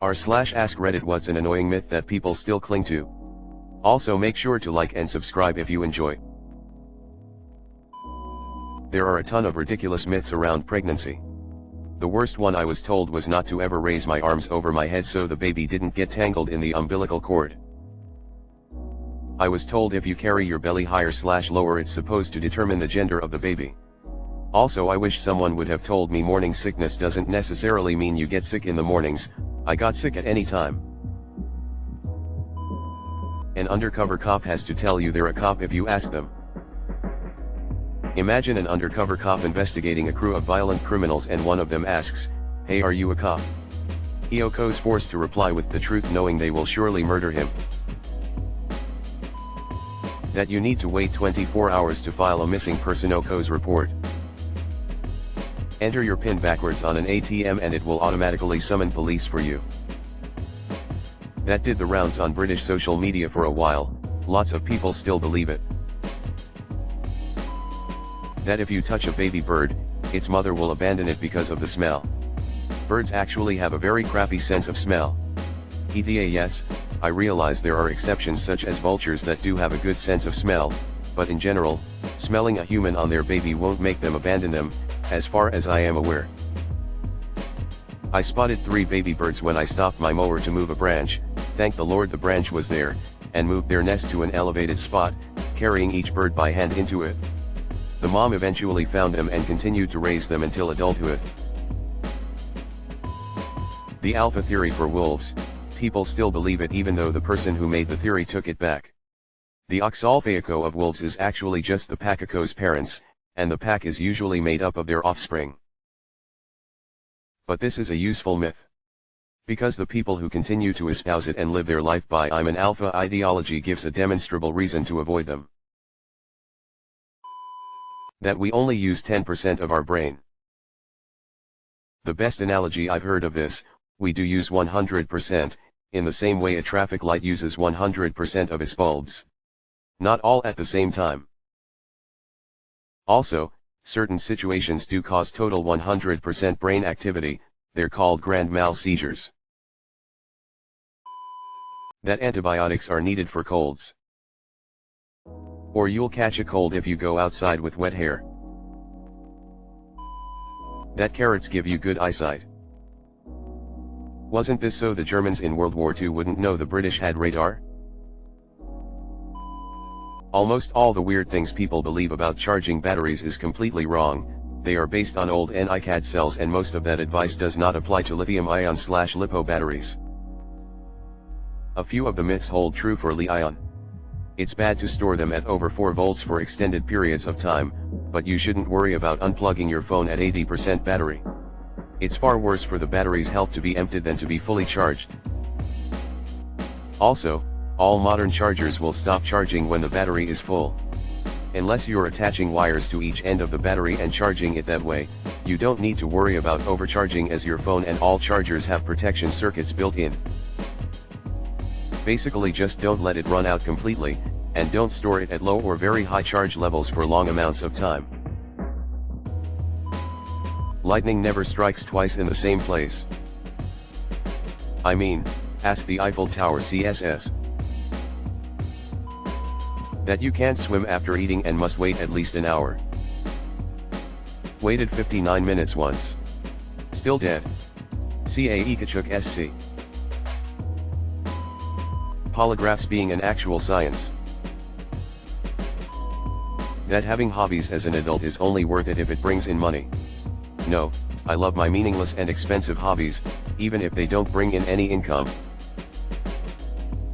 r/ask Reddit what's an annoying myth that people still cling to. Also make sure to like and subscribe if you enjoy. There are a ton of ridiculous myths around pregnancy. The worst one I was told was not to ever raise my arms over my head so the baby didn't get tangled in the umbilical cord. I was told if you carry your belly higher/lower it's supposed to determine the gender of the baby. Also I wish someone would have told me morning sickness doesn't necessarily mean you get sick in the mornings. I got sick at any time. An undercover cop has to tell you they're a cop if you ask them. Imagine an undercover cop investigating a crew of violent criminals and one of them asks, "Hey, are you a cop?" Hioko's forced to reply with the truth knowing they will surely murder him. That you need to wait 24 hours to file a missing person Oko's report. Enter your PIN backwards on an ATM and it will automatically summon police for you. That did the rounds on British social media for a while, lots of people still believe it. That if you touch a baby bird, its mother will abandon it because of the smell. Birds actually have a very crappy sense of smell. Yes, I realize there are exceptions such as vultures that do have a good sense of smell, but in general, smelling a human on their baby won't make them abandon them, as far as I am aware. I spotted 3 baby birds when I stopped my mower to move a branch, thank the Lord the branch was there, and moved their nest to an elevated spot, carrying each bird by hand into it. The mom eventually found them and continued to raise them until adulthood. The alpha theory for wolves, people still believe it even though the person who made the theory took it back. The Oxalphaeco of wolves is actually just the Pacaco's parents, and the pack is usually made up of their offspring. But this is a useful myth. Because the people who continue to espouse it and live their life by "I'm an alpha" ideology gives a demonstrable reason to avoid them. That we only use 10% of our brain. The best analogy I've heard of this, we do use 100%, in the same way a traffic light uses 100% of its bulbs. Not all at the same time. Also, certain situations do cause total 100% brain activity, they're called grand mal seizures. That antibiotics are needed for colds. Or you'll catch a cold if you go outside with wet hair. That carrots give you good eyesight. Wasn't this so the Germans in World War II wouldn't know the British had radar? Almost all the weird things people believe about charging batteries is completely wrong, they are based on old NiCad cells and most of that advice does not apply to lithium-ion/LiPo batteries. A few of the myths hold true for Li-ion. It's bad to store them at over 4 volts for extended periods of time, but you shouldn't worry about unplugging your phone at 80% battery. It's far worse for the battery's health to be emptied than to be fully charged. Also, all modern chargers will stop charging when the battery is full. Unless you're attaching wires to each end of the battery and charging it that way, you don't need to worry about overcharging as your phone and all chargers have protection circuits built in. Basically just don't let it run out completely, and don't store it at low or very high charge levels for long amounts of time. Lightning never strikes twice in the same place. I mean, ask the Eiffel Tower CSS. That you can't swim after eating and must wait at least an hour. Waited 59 minutes once. Still dead. Ca Ikachuk SC. Polygraphs being an actual science. That having hobbies as an adult is only worth it if it brings in money. No, I love my meaningless and expensive hobbies, even if they don't bring in any income.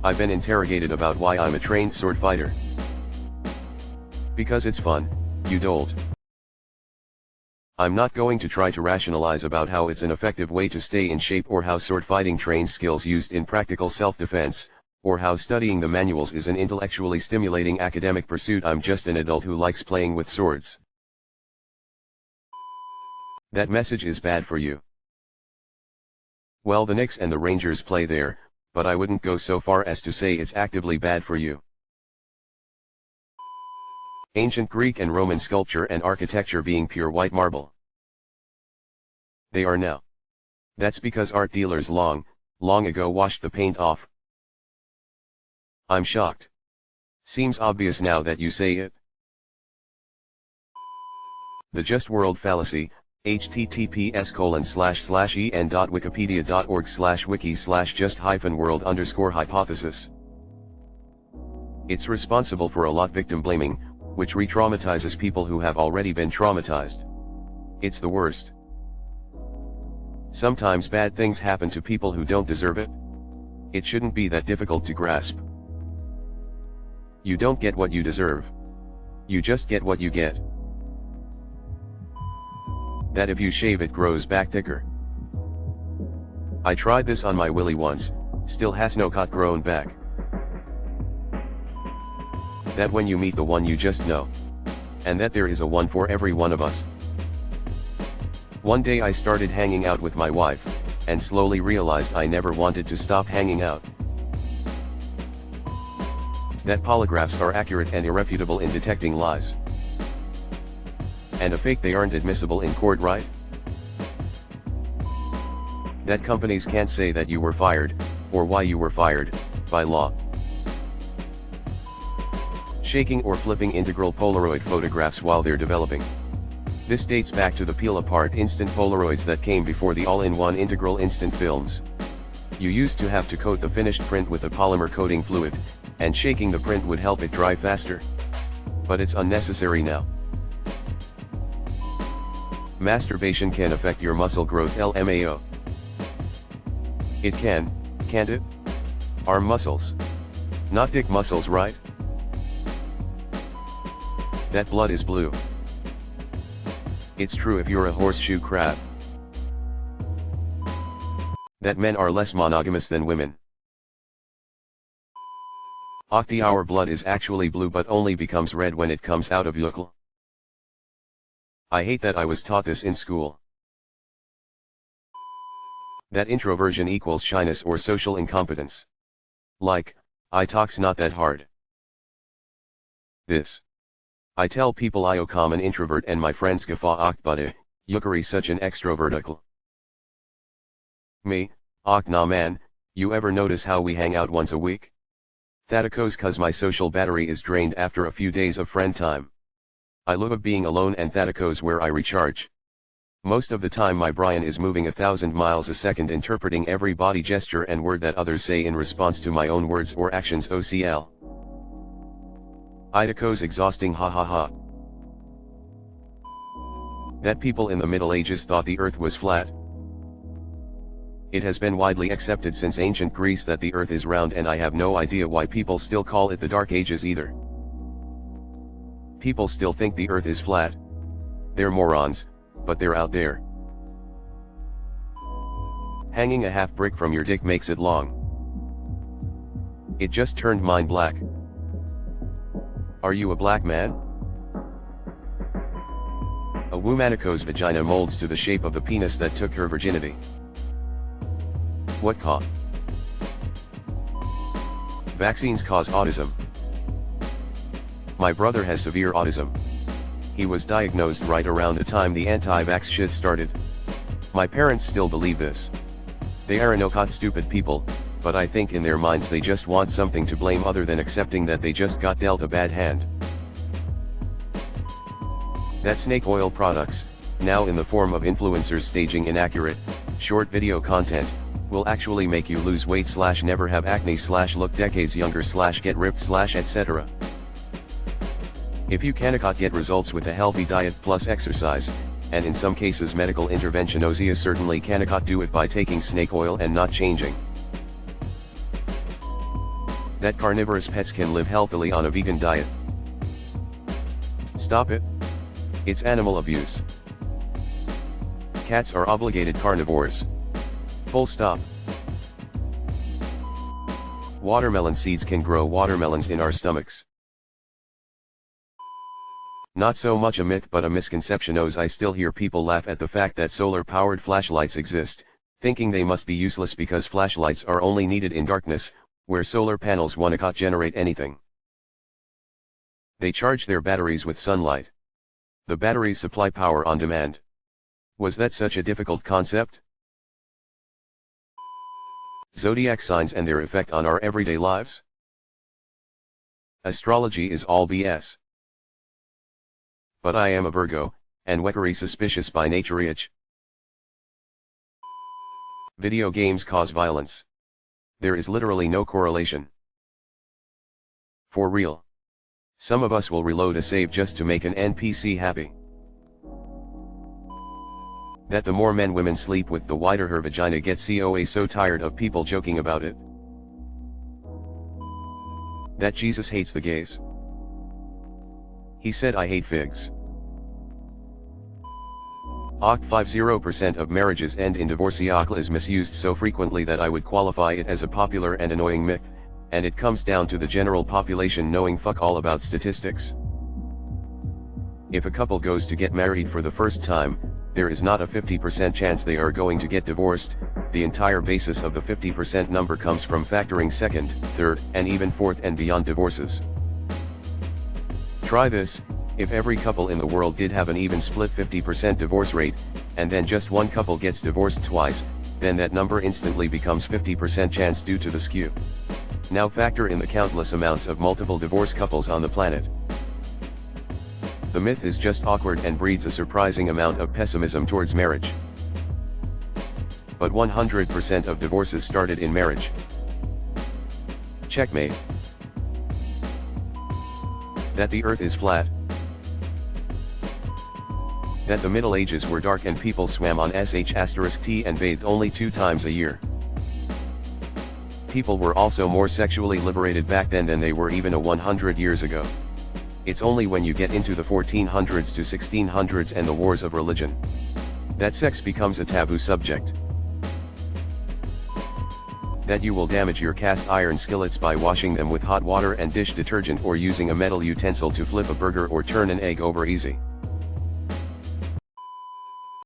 I've been interrogated about why I'm a trained sword fighter. Because it's fun, you dolt. I'm not going to try to rationalize about how it's an effective way to stay in shape or how sword fighting trains skills used in practical self-defense, or how studying the manuals is an intellectually stimulating academic pursuit. I'm just an adult who likes playing with swords. That message is bad for you. Well, the Knicks and the Rangers play there, but I wouldn't go so far as to say it's actively bad for you. Ancient Greek and Roman sculpture and architecture being pure white marble. They are now. That's because art dealers long Long ago washed the paint off. I'm shocked. Seems obvious now that you say it. The Just World Fallacy, https://en.wikipedia.org/wiki/just-world_hypothesis. It's responsible for a lot victim blaming, which re-traumatizes people who have already been traumatized. It's the worst. Sometimes bad things happen to people who don't deserve it. It shouldn't be that difficult to grasp. You don't get what you deserve. You just get what you get. That if you shave it grows back thicker. I tried this on my willy once, still has no cut grown back. That when you meet the one you just know. And that there is a one for every one of us. One day I started hanging out with my wife, and slowly realized I never wanted to stop hanging out. That polygraphs are accurate and irrefutable in detecting lies. And a fake they aren't admissible in court, right? That companies can't say that you were fired, or why you were fired, by law. Shaking or flipping integral Polaroid photographs while they're developing. This dates back to the peel-apart instant Polaroids that came before the all-in-one integral instant films. You used to have to coat the finished print with a polymer coating fluid, and shaking the print would help it dry faster. But it's unnecessary now. Masturbation can affect your muscle growth, LMAO. It can, can't it? Arm muscles. Not dick muscles, right? That blood is blue. It's true if you're a horseshoe crab. That men are less monogamous than women. Octi, our blood is actually blue but only becomes red when it comes out of yuckle. I hate that I was taught this in school. That introversion equals shyness or social incompetence. Like, I talk's not that hard. This. I tell people I come an introvert and my friends guffaw oct but yuckary such an extrovertical. Me, nah man, you ever notice how we hang out once a week? That'acos cause my social battery is drained after a few days of friend time. I love being alone and that'acos where I recharge. Most of the time my brain is moving 1,000 miles a second interpreting every body gesture and word that others say in response to my own words or actions OCL. Itacos exhausting, ha ha ha. That people in the Middle Ages thought the earth was flat. It has been widely accepted since ancient Greece that the earth is round, and I have no idea why people still call it the Dark Ages either. People still think the earth is flat. They're morons, but they're out there. Hanging a half brick from your dick makes it long. It just turned mine black. Are you a black man? A womanico's vagina molds to the shape of the penis that took her virginity. What ca? Vaccines cause autism. My brother has severe autism. He was diagnosed right around the time the anti-vax shit started. My parents still believe this. They are not stupid people, but I think in their minds they just want something to blame other than accepting that they just got dealt a bad hand. That snake oil products, now in the form of influencers staging inaccurate, short video content, will actually make you lose weight / never have acne / look decades younger / get ripped / etc. If you cannot get results with a healthy diet plus exercise, and in some cases medical intervention, Ozia certainly cannot do it by taking snake oil and not changing. That carnivorous pets can live healthily on a vegan diet. Stop it. It's animal abuse. Cats are obligated carnivores. Full stop. Watermelon seeds can grow watermelons in our stomachs. Not so much a myth but a misconception. I still hear people laugh at the fact that solar-powered flashlights exist, thinking they must be useless because flashlights are only needed in darkness, where solar panels cannot generate anything. They charge their batteries with sunlight. The batteries supply power on demand. Was that such a difficult concept? Zodiac signs and their effect on our everyday lives? Astrology is all BS. But I am a Virgo, and very suspicious by nature. Video games cause violence. There is literally no correlation. For real. Some of us will reload a save just to make an NPC happy. That the more men women sleep with, the wider her vagina gets. COA so tired of people joking about it. That Jesus hates the gays. He said, I hate figs. 50% of marriages end in divorce. Is misused so frequently that I would qualify it as a popular and annoying myth, and it comes down to the general population knowing fuck all about statistics. If a couple goes to get married for the first time, there is not a 50% chance they are going to get divorced. The entire basis of the 50% number comes from factoring second, third, and even fourth and beyond divorces. Try this: if every couple in the world did have an even split 50% divorce rate, and then just one couple gets divorced twice, then that number instantly becomes 50% chance due to the skew. Now factor in the countless amounts of multiple divorce couples on the planet. The myth is just awkward and breeds a surprising amount of pessimism towards marriage. But 100% of divorces started in marriage. Checkmate. That the earth is flat. That the Middle Ages were dark and people swam on *T and bathed only 2 times a year. People were also more sexually liberated back then than they were even 100 years ago. It's only when you get into the 1400s to 1600s and the wars of religion that sex becomes a taboo subject. That you will damage your cast iron skillets by washing them with hot water and dish detergent, or using a metal utensil to flip a burger or turn an egg over easy.